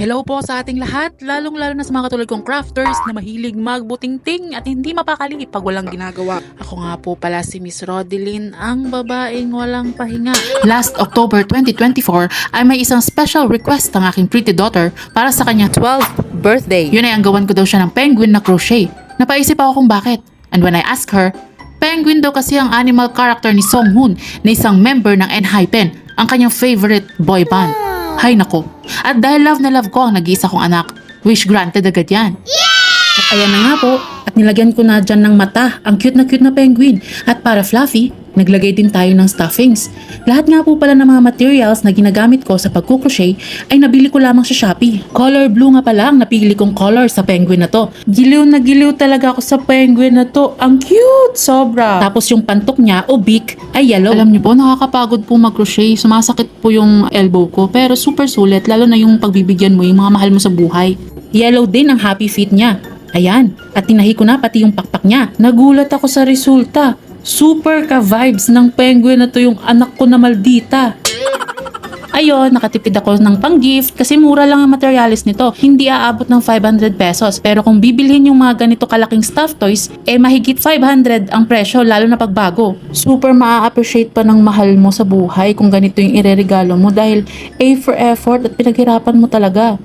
Hello po sa ating lahat, lalong-lalo na sa mga katulad kong crafters na mahilig magbutingting at hindi mapakali pag walang ginagawa. Ako nga po pala si Miss Rodeline, ang babaeng walang pahinga. Last October 2024 ay may isang special request ng aking pretty daughter para sa kanyang 12th birthday. Yun ay ang gawan ko daw siya ng penguin na crochet. Napaisip ako kung bakit. And when I asked her, penguin daw kasi ang animal character ni Song Hoon na isang member ng ENHYPEN, ang kanyang favorite boy band. Hay nako. At dahil love na love ko ang nag-iisa kong anak, wish granted agad yan. At ayan na nga po, at nilagyan ko na dyan ng mata ang cute na penguin. At para fluffy, naglagay din tayo ng stuffings. Lahat nga po pala ng mga materials na ginagamit ko sa pagkukrochet ay nabili ko lamang sa Shopee. Color blue nga pala ang napili kong color sa penguin na to. Giliw na giliw talaga ako sa penguin na to. Ang cute! Sobra! Tapos yung pantok niya o beak ay yellow. Alam niyo po, nakakapagod po mag-crochet. Sumasakit po yung elbow ko. Pero super sulit, lalo na yung pagbibigyan mo yung mga mahal mo sa buhay. Yellow din ang happy feet niya. Ayan, at tinahi ko na pati yung pakpak niya. Nagulat ako sa resulta. Super ka-vibes ng penguin na to yung anak ko na maldita. Ayun, nakatipid ako ng pang-gift kasi mura lang ang materialis nito. Hindi aabot ng 500 pesos. Pero kung bibilhin yung mga ganito kalaking stuffed toys, mahigit 500 ang presyo lalo na pagbago. Super maa-appreciate pa ng mahal mo sa buhay kung ganito yung ireregalo mo dahil A for effort at pinaghirapan mo talaga.